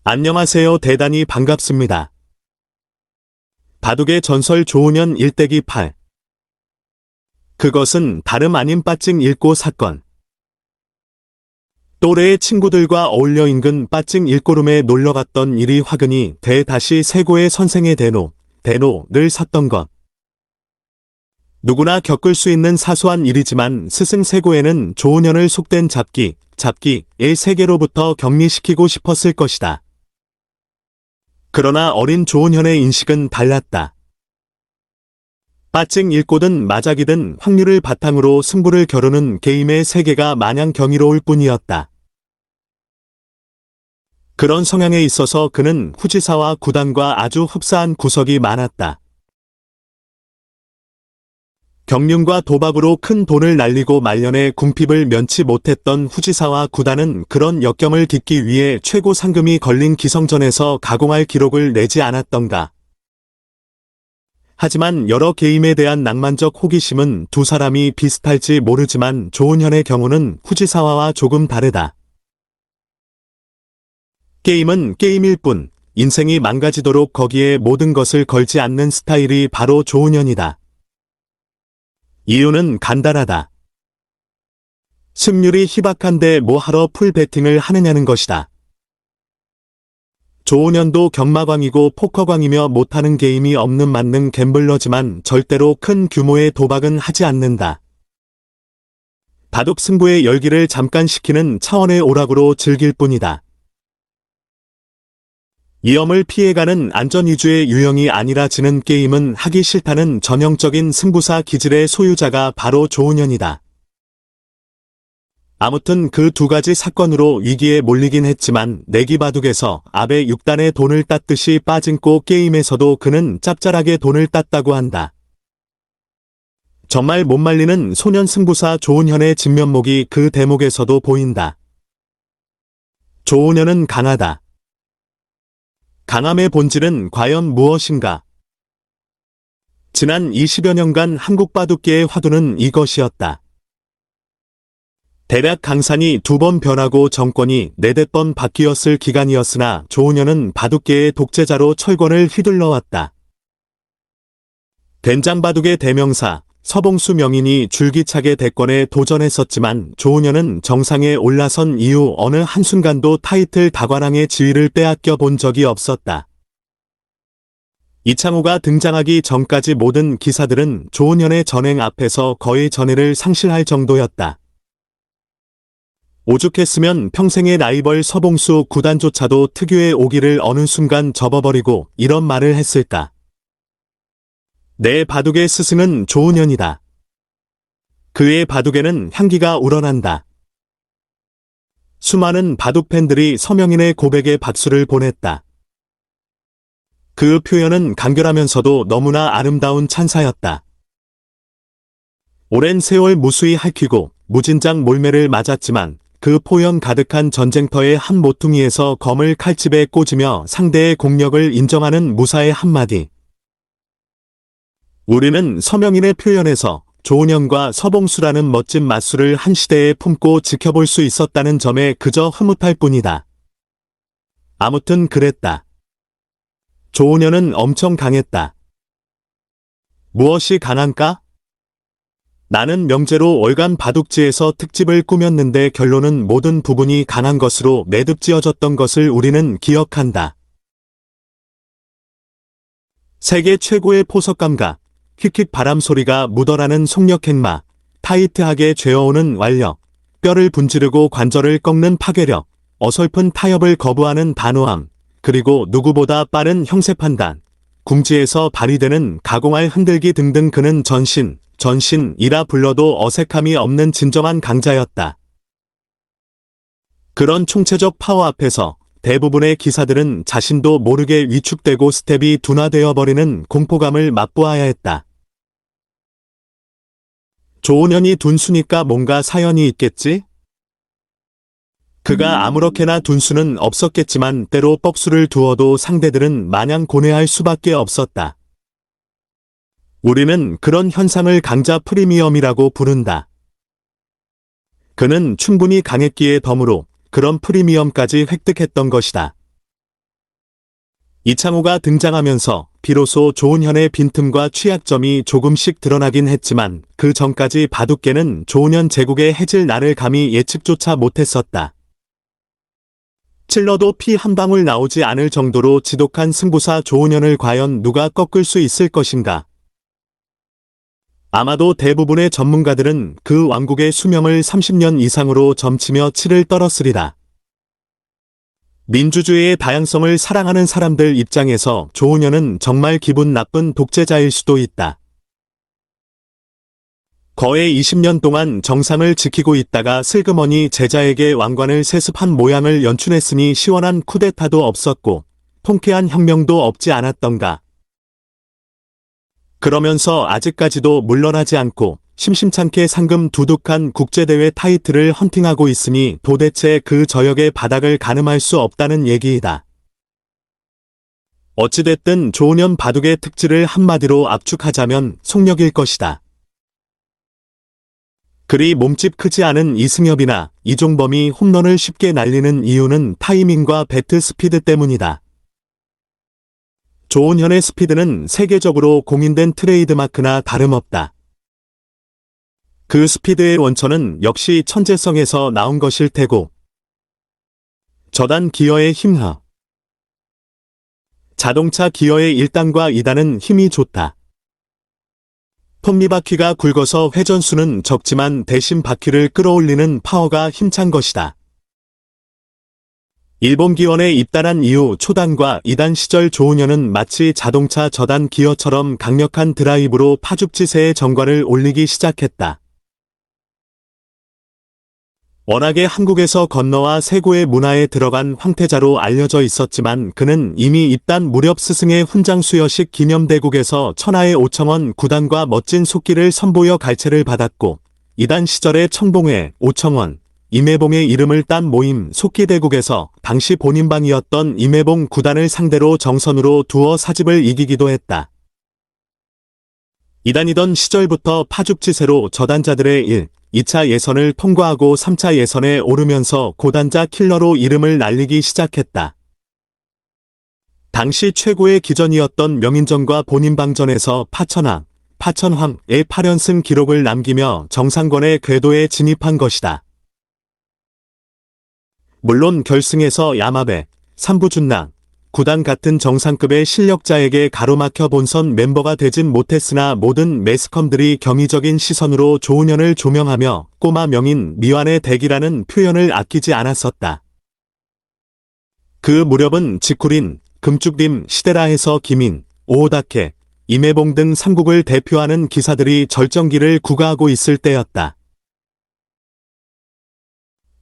안녕하세요. 대단히 반갑습니다. 바둑의 전설 조은현 1-8. 그것은 다름 아닌 빠찡 읽고 사건. 또래의 친구들과 어울려 인근 빠찡 일고룸에 놀러갔던 일이 화근이 돼 다시 세고의 선생의 대노를 샀던 것. 누구나 겪을 수 있는 사소한 일이지만 스승 세고에는 조은현을 속된 잡기의 세계로부터 격리시키고 싶었을 것이다. 그러나 어린 조은현의 인식은 달랐다. 빠찡 읽고든 마작이든 확률을 바탕으로 승부를 겨루는 게임의 세계가 마냥 경이로울 뿐이었다. 그런 성향에 있어서 그는 후지사와 구단과 아주 흡사한 구석이 많았다. 경륜과 도박으로 큰 돈을 날리고 말년에 궁핍을 면치 못했던 후지사와 구단은 그런 역경을 딛기 위해 최고 상금이 걸린 기성전에서 가공할 기록을 내지 않았던가. 하지만 여러 게임에 대한 낭만적 호기심은 두 사람이 비슷할지 모르지만 조은현의 경우는 후지사와와 조금 다르다. 게임은 게임일 뿐 인생이 망가지도록 거기에 모든 것을 걸지 않는 스타일이 바로 조은현이다. 이유는 간단하다. 승률이 희박한데 뭐하러 풀배팅을 하느냐는 것이다. 조은현도 경마광이고 포커광이며 못하는 게임이 없는 만능 갬블러지만 절대로 큰 규모의 도박은 하지 않는다. 바둑 승부의 열기를 잠깐 식히는 차원의 오락으로 즐길 뿐이다. 위험을 피해가는 안전 위주의 유형이 아니라 지는 게임은 하기 싫다는 전형적인 승부사 기질의 소유자가 바로 조은현이다. 아무튼 그 두 가지 사건으로 위기에 몰리긴 했지만 내기 바둑에서 아베 6단의 돈을 땄듯이 빠진코 게임에서도 그는 짭짤하게 돈을 땄다고 한다. 정말 못 말리는 소년 승부사 조은현의 진면목이 그 대목에서도 보인다. 조은현은 강하다. 강함의 본질은 과연 무엇인가? 지난 20여 년간 한국 바둑계의 화두는 이것이었다. 대략 강산이 2번 변하고 정권이 4-5번 바뀌었을 기간이었으나 조은현은 바둑계의 독재자로 철권을 휘둘러왔다. 된장바둑의 대명사 서봉수 명인이 줄기차게 대권에 도전했었지만 조은현은 정상에 올라선 이후 어느 한순간도 타이틀 다관왕의 지위를 빼앗겨 본 적이 없었다. 이창호가 등장하기 전까지 모든 기사들은 조은현의 전행 앞에서 거의 전의를 상실할 정도였다. 오죽했으면 평생의 라이벌 서봉수 구단조차도 특유의 오기를 어느 순간 접어버리고 이런 말을 했을까. 내 바둑의 스승은 조은현이다. 그의 바둑에는 향기가 우러난다. 수많은 바둑 팬들이 서명인의 고백에 박수를 보냈다. 그 표현은 간결하면서도 너무나 아름다운 찬사였다. 오랜 세월 무수히 핥히고 무진장 몰매를 맞았지만 그 포연 가득한 전쟁터의 한 모퉁이에서 검을 칼집에 꽂으며 상대의 공력을 인정하는 무사의 한마디. 우리는 서명인의 표현에서 조은현과 서봉수라는 멋진 맞수를 한 시대에 품고 지켜볼 수 있었다는 점에 그저 흐뭇할 뿐이다. 아무튼 그랬다. 조은현은 엄청 강했다. 무엇이 강한가? 나는 명제로 월간 바둑지에서 특집을 꾸몄는데 결론은 모든 부분이 강한 것으로 매듭지어졌던 것을 우리는 기억한다. 세계 최고의 포석감각, 휙휙 바람소리가 묻어나는 속력행마, 타이트하게 죄어오는 완력, 뼈를 분지르고 관절을 꺾는 파괴력, 어설픈 타협을 거부하는 단호함, 그리고 누구보다 빠른 형세 판단, 궁지에서 발휘되는 가공할 흔들기 등등 그는 전신이라 불러도 어색함이 없는 진정한 강자였다. 그런 총체적 파워 앞에서 대부분의 기사들은 자신도 모르게 위축되고 스텝이 둔화되어 버리는 공포감을 맛보아야 했다. 조은현이 둔수니까 뭔가 사연이 있겠지? 그가 아무렇게나 둔수는 없었겠지만 때로 뻑수를 두어도 상대들은 마냥 고뇌할 수밖에 없었다. 우리는 그런 현상을 강자 프리미엄이라고 부른다. 그는 충분히 강했기에 덤으로 그런 프리미엄까지 획득했던 것이다. 이창호가 등장하면서 비로소 조은현의 빈틈과 취약점이 조금씩 드러나긴 했지만 그 전까지 바둑계는 조은현 제국의 해질 날을 감히 예측조차 못했었다. 찔러도 피 한 방울 나오지 않을 정도로 지독한 승부사 조은현을 과연 누가 꺾을 수 있을 것인가? 아마도 대부분의 전문가들은 그 왕국의 수명을 30년 이상으로 점치며 치를 떨었으리라. 민주주의의 다양성을 사랑하는 사람들 입장에서 조은현은 정말 기분 나쁜 독재자일 수도 있다. 거의 20년 동안 정상을 지키고 있다가 슬그머니 제자에게 왕관을 세습한 모양을 연출했으니 시원한 쿠데타도 없었고 통쾌한 혁명도 없지 않았던가. 그러면서 아직까지도 물러나지 않고 심심찮게 상금 두둑한 국제대회 타이틀을 헌팅하고 있으니 도대체 그 저역의 바닥을 가늠할 수 없다는 얘기이다. 어찌됐든 조은현 바둑의 특질을 한마디로 압축하자면 속력일 것이다. 그리 몸집 크지 않은 이승엽이나 이종범이 홈런을 쉽게 날리는 이유는 타이밍과 배트 스피드 때문이다. 조은현의 스피드는 세계적으로 공인된 트레이드마크나 다름없다. 그 스피드의 원천은 역시 천재성에서 나온 것일 테고 저단 기어의 힘하. 자동차 기어의 1단과 2단은 힘이 좋다. 톱니바퀴가 굵어서 회전수는 적지만 대신 바퀴를 끌어올리는 파워가 힘찬 것이다. 일본 기원에 입단한 이후 초단과 2단 시절 조은현은 마치 자동차 저단 기어처럼 강력한 드라이브로 파죽지세의 정과를 올리기 시작했다. 워낙에 한국에서 건너와 세고의 문화에 들어간 황태자로 알려져 있었지만 그는 이미 입단 무렵 스승의 훈장수여식 기념대국에서 천하의 오청원 구단과 멋진 속기를 선보여 갈채를 받았고 2단 시절에 청봉회, 오청원, 임해봉의 이름을 딴 모임 속기대국에서 당시 본인방이었던 임해봉 구단을 상대로 정선으로 두어 사집을 이기기도 했다. 2단이던 시절부터 파죽지세로 저단자들의 1, 2차 예선을 통과하고 3차 예선에 오르면서 고단자 킬러로 이름을 날리기 시작했다. 당시 최고의 기전이었던 명인전과 본인방전에서 파천왕, 파천황의 8연승 기록을 남기며 정상권의 궤도에 진입한 것이다. 물론 결승에서 야마베, 삼부준낭, 구단 같은 정상급의 실력자에게 가로막혀 본선 멤버가 되진 못했으나 모든 매스컴들이 경이적인 시선으로 조은현을 조명하며 꼬마 명인 미완의 덱이라는 표현을 아끼지 않았었다. 그 무렵은 지쿠린, 금쭉림 시대라에서 김인, 오오다케, 임해봉 등 삼국을 대표하는 기사들이 절정기를 구가하고 있을 때였다.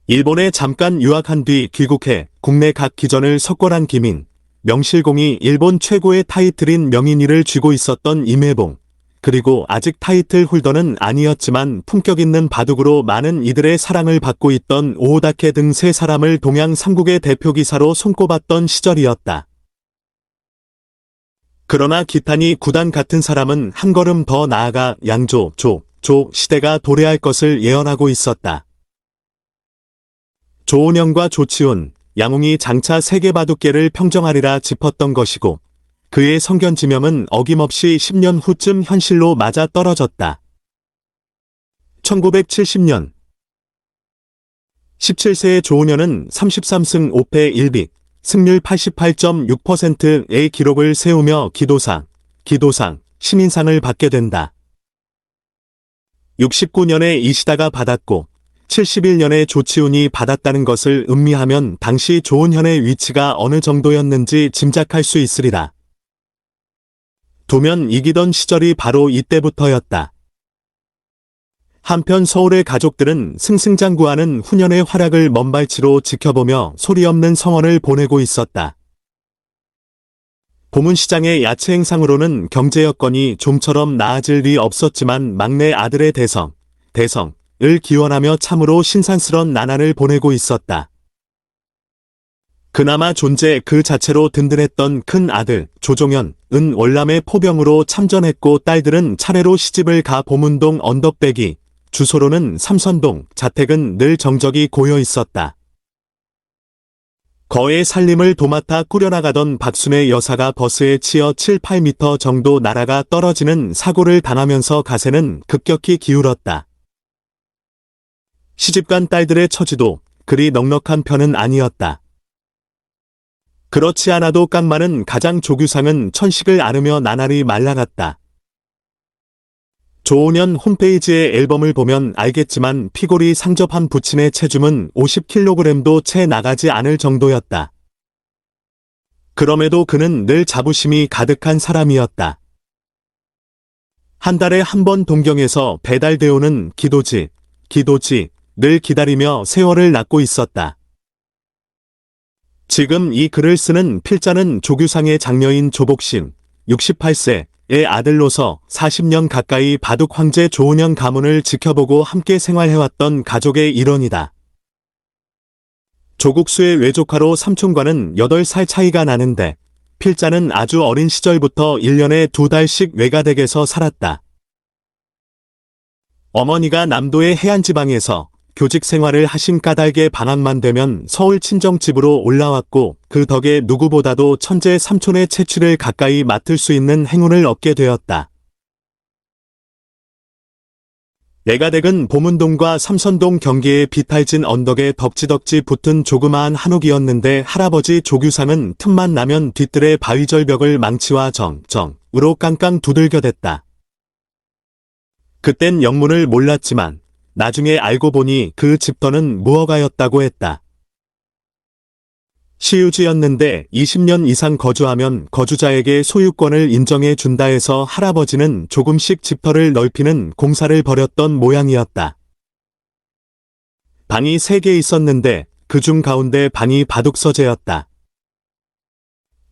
일본에 잠깐 유학한 뒤 귀국해 국내 각 기전을 석권한 김인, 명실공히 일본 최고의 타이틀인 명인이를 쥐고 있었던 임해봉, 그리고 아직 타이틀 홀더는 아니었지만 품격 있는 바둑으로 많은 이들의 사랑을 받고 있던 오오다케 등 세 사람을 동양 삼국의 대표기사로 손꼽았던 시절이었다. 그러나 기타니 구단 같은 사람은 한 걸음 더 나아가 양조, 조 시대가 도래할 것을 예언하고 있었다. 조은현과 조치훈, 양웅이 장차 세계바둑계를 평정하리라 짚었던 것이고 그의 성견지명은 어김없이 10년 후쯤 현실로 맞아 떨어졌다. 1970년 17세의 조은현은 33승 5패 1비, 승률 88.6%의 기록을 세우며 기도상, 시민상을 받게 된다. 69년에 이시다가 받았고 71년에 조치훈이 받았다는 것을 음미하면 당시 조은현의 위치가 어느 정도였는지 짐작할 수 있으리라. 두면 이기던 시절이 바로 이때부터였다. 한편 서울의 가족들은 승승장구하는 훈현의 활약을 먼발치로 지켜보며 소리 없는 성원을 보내고 있었다. 보문시장의 야채 행상으로는 경제 여건이 좀처럼 나아질 리 없었지만 막내 아들의 대성을 기원하며 참으로 신산스런 나날을 보내고 있었다. 그나마 존재 그 자체로 든든했던 큰 아들 조종현은 월남의 포병으로 참전했고 딸들은 차례로 시집을 가 보문동 언덕배기, 주소로는 삼선동, 자택은 늘 정적이 고여 있었다. 거의 살림을 도맡아 꾸려나가던 박순의 여사가 버스에 치여 7, 8m 정도 날아가 떨어지는 사고를 당하면서 가세는 급격히 기울었다. 시집간 딸들의 처지도 그리 넉넉한 편은 아니었다. 그렇지 않아도 깡마는 가장 조규상은 천식을 앓으며 나날이 말라갔다. 조은현 홈페이지의 앨범을 보면 알겠지만 피골이 상접한 부친의 체중은 50kg도 채 나가지 않을 정도였다. 그럼에도 그는 늘 자부심이 가득한 사람이었다. 한 달에 한 번 동경에서 배달되어 오는 기도지 늘 기다리며 세월을 낳고 있었다. 지금 이 글을 쓰는 필자는 조규상의 장녀인 조복신, 68세의 아들로서 40년 가까이 바둑 황제 조은현 가문을 지켜보고 함께 생활해왔던 가족의 일원이다. 조국수의 외조카로 삼촌과는 8살 차이가 나는데 필자는 아주 어린 시절부터 1년에 2달씩 외가댁에서 살았다. 어머니가 남도의 해안지방에서 교직 생활을 하신 까닭에 방학만 되면 서울 친정집으로 올라왔고 그 덕에 누구보다도 천재 삼촌의 채취를 가까이 맡을 수 있는 행운을 얻게 되었다. 외가댁은 보문동과 삼선동 경계의 비탈진 언덕에 덕지덕지 붙은 조그마한 한옥이었는데 할아버지 조규상은 틈만 나면 뒤뜰의 바위절벽을 망치와 정으로 깡깡 두들겨댔다. 그땐 영문을 몰랐지만 나중에 알고 보니 그 집터는 무허가였다고 했다. 시유지였는데 20년 이상 거주하면 거주자에게 소유권을 인정해 준다 해서 할아버지는 조금씩 집터를 넓히는 공사를 벌였던 모양이었다. 방이 3개 있었는데 그중 가운데 방이 바둑서재였다.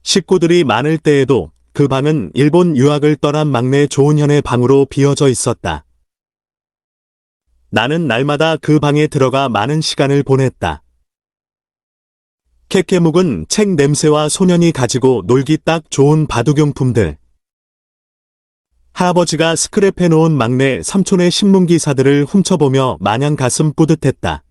식구들이 많을 때에도 그 방은 일본 유학을 떠난 막내 조은현의 방으로 비어져 있었다. 나는 날마다 그 방에 들어가 많은 시간을 보냈다. 캐캐묵은 책 냄새와 소년이 가지고 놀기 딱 좋은 바둑용품들. 할아버지가 스크랩해놓은 막내 삼촌의 신문기사들을 훔쳐보며 마냥 가슴 뿌듯했다.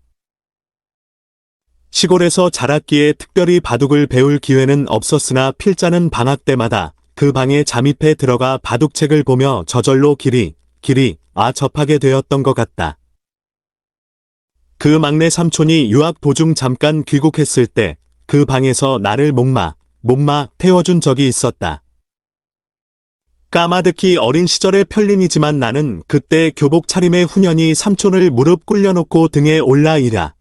시골에서 자랐기에 특별히 바둑을 배울 기회는 없었으나 필자는 방학 때마다 그 방에 잠입해 들어가 바둑책을 보며 저절로 길이 접하게 되었던 것 같다. 그 막내 삼촌이 유학 도중 잠깐 귀국했을 때 그 방에서 나를 목마 태워준 적이 있었다. 까마득히 어린 시절의 편림이지만 나는 그때 교복 차림의 후년이 삼촌을 무릎 꿇려놓고 등에 올라 이랴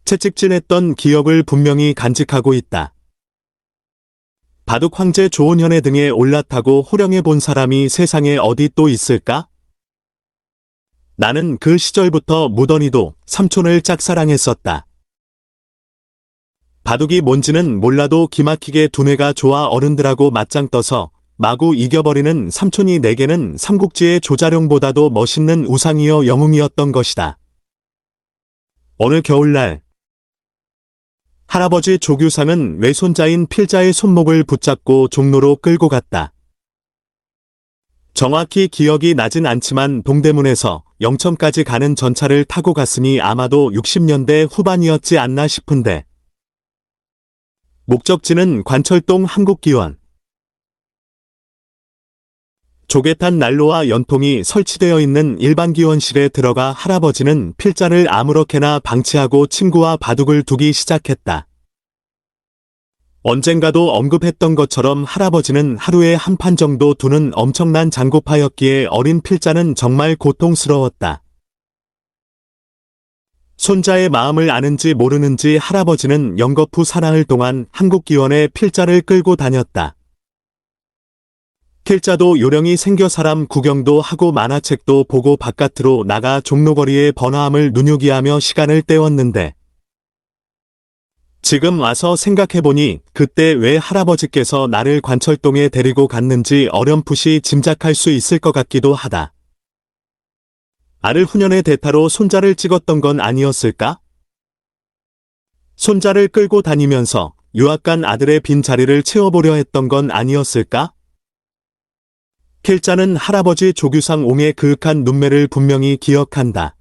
채찍질했던 기억을 분명히 간직하고 있다. 바둑 황제 조은현의 등에 올라타고 호령해 본 사람이 세상에 어디 또 있을까? 나는 그 시절부터 무던히도 삼촌을 짝사랑했었다. 바둑이 뭔지는 몰라도 기막히게 두뇌가 좋아 어른들하고 맞짱 떠서 마구 이겨버리는 삼촌이 내게는 삼국지의 조자룡보다도 멋있는 우상이여 영웅이었던 것이다. 어느 겨울날 할아버지 조규상은 외손자인 필자의 손목을 붙잡고 종로로 끌고 갔다. 정확히 기억이 나진 않지만 동대문에서 영천까지 가는 전차를 타고 갔으니 아마도 60년대 후반이었지 않나 싶은데. 목적지는 관철동 한국기원. 조개탄 난로와 연통이 설치되어 있는 일반 기원실에 들어가 할아버지는 필자를 아무렇게나 방치하고 친구와 바둑을 두기 시작했다. 언젠가도 언급했던 것처럼 할아버지는 하루에 한 판 정도 두는 엄청난 장고파였기에 어린 필자는 정말 고통스러웠다. 손자의 마음을 아는지 모르는지 할아버지는 영거푸 사랑을 동안 한국기원에 필자를 끌고 다녔다. 필자도 요령이 생겨 사람 구경도 하고 만화책도 보고 바깥으로 나가 종로거리의 번화함을 눈요기하며 시간을 때웠는데 지금 와서 생각해보니 그때 왜 할아버지께서 나를 관철동에 데리고 갔는지 어렴풋이 짐작할 수 있을 것 같기도 하다. 아를 후년의 대타로 손자를 찍었던 건 아니었을까? 손자를 끌고 다니면서 유학 간 아들의 빈 자리를 채워보려 했던 건 아니었을까? 필자는 할아버지 조규상 옹의 그윽한 눈매를 분명히 기억한다.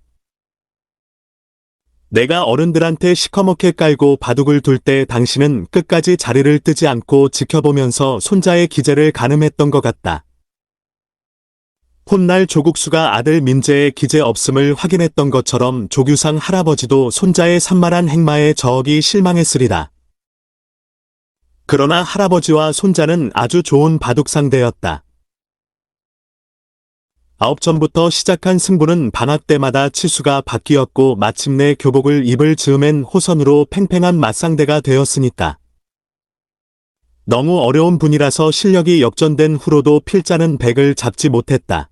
내가 어른들한테 시커멓게 깔고 바둑을 둘 때 당신은 끝까지 자리를 뜨지 않고 지켜보면서 손자의 기재를 가늠했던 것 같다. 훗날 조국수가 아들 민재의 기재 없음을 확인했던 것처럼 조규상 할아버지도 손자의 산만한 행마에 저억이 실망했으리라. 그러나 할아버지와 손자는 아주 좋은 바둑 상대였다. 9점부터 시작한 승부는 방학 때마다 치수가 바뀌었고 마침내 교복을 입을 즈음엔 호선으로 팽팽한 맞상대가 되었으니까. 너무 어려운 분이라서 실력이 역전된 후로도 필자는 백을 잡지 못했다.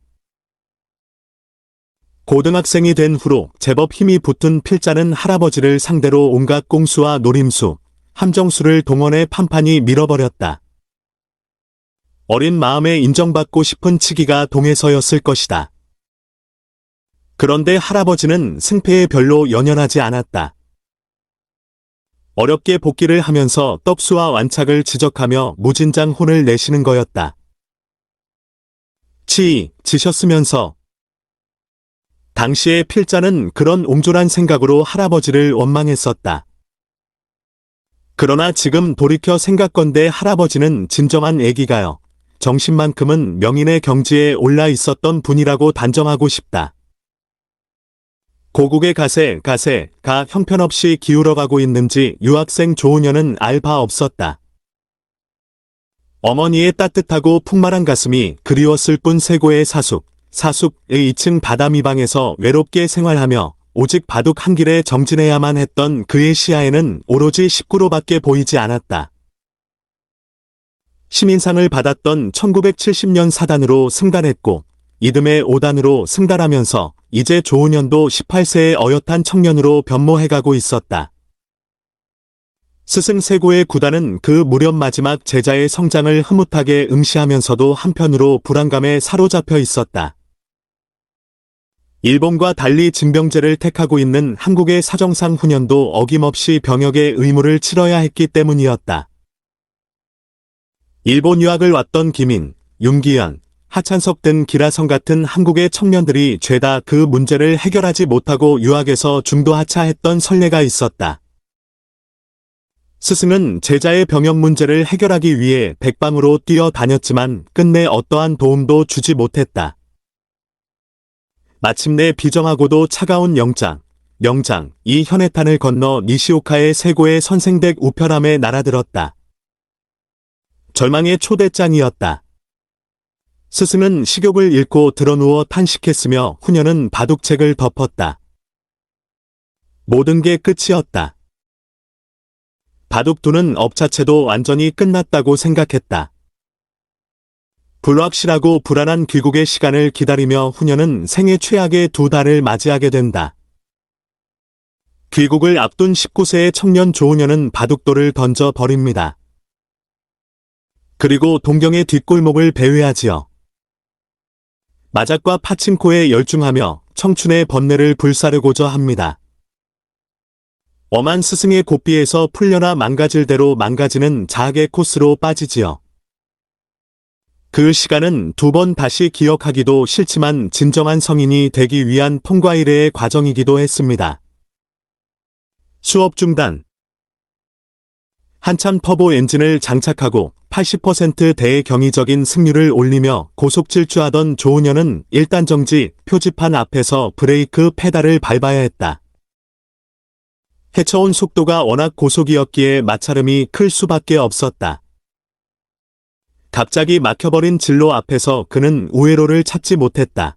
고등학생이 된 후로 제법 힘이 붙은 필자는 할아버지를 상대로 온갖 꽁수와 노림수, 함정수를 동원해 판판이 밀어버렸다. 어린 마음에 인정받고 싶은 치기가 동해서였을 것이다. 그런데 할아버지는 승패에 별로 연연하지 않았다. 어렵게 복기를 하면서 떡수와 완착을 지적하며 무진장 혼을 내시는 거였다. 지셨으면서. 당시의 필자는 그런 옹졸한 생각으로 할아버지를 원망했었다. 그러나 지금 돌이켜 생각건대 할아버지는 진정한 애기가요. 정신만큼은 명인의 경지에 올라 있었던 분이라고 단정하고 싶다. 고국의 가세가 형편없이 기울어가고 있는지 유학생 조은현은 알 바 없었다. 어머니의 따뜻하고 풍만한 가슴이 그리웠을 뿐 세고의 사숙의 2층 바다미방에서 외롭게 생활하며 오직 바둑 한 길에 정진해야만 했던 그의 시야에는 오로지 식구로밖에 보이지 않았다. 시민상을 받았던 1970년 사단으로 승단했고 이듬해 5단으로 승단하면서 이제 조은현도 18세의 어엿한 청년으로 변모해가고 있었다. 스승 세고의 구단은 그 무렵 마지막 제자의 성장을 흐뭇하게 응시하면서도 한편으로 불안감에 사로잡혀 있었다. 일본과 달리 징병제를 택하고 있는 한국의 사정상 후년도 어김없이 병역의 의무를 치러야 했기 때문이었다. 일본 유학을 왔던 김인, 윤기현, 하찬석 등 기라성 같은 한국의 청년들이 죄다 그 문제를 해결하지 못하고 유학에서 중도하차했던 선례가 있었다. 스승은 제자의 병역 문제를 해결하기 위해 백방으로 뛰어다녔지만 끝내 어떠한 도움도 주지 못했다. 마침내 비정하고도 차가운 명장, 이 현해탄을 건너 니시오카의 세고의 선생댁 우편함에 날아들었다. 절망의 초대장이었다. 스승은 식욕을 잃고 드러누워 탄식했으며 후녀는 바둑책을 덮었다. 모든 게 끝이었다. 바둑두는 업 자체도 완전히 끝났다고 생각했다. 불확실하고 불안한 귀국의 시간을 기다리며 후녀는 생애 최악의 2달을 맞이하게 된다. 귀국을 앞둔 19세의 청년 조은현은 바둑돌을 던져 버립니다. 그리고 동경의 뒷골목을 배회하지요. 마작과 파친코에 열중하며 청춘의 번뇌를 불사르고자 합니다. 엄한 스승의 고삐에서 풀려나 망가질 대로 망가지는 자학의 코스로 빠지지요. 그 시간은 2번 다시 기억하기도 싫지만 진정한 성인이 되기 위한 통과 이래의 과정이기도 했습니다. 수업 중단. 한참 터보 엔진을 장착하고 80%대의 경이적인 승률을 올리며 고속 질주하던 조은현은 일단 정지 표지판 앞에서 브레이크 페달을 밟아야 했다. 헤쳐온 속도가 워낙 고속이었기에 마찰음이 클 수밖에 없었다. 갑자기 막혀버린 진로 앞에서 그는 우회로를 찾지 못했다.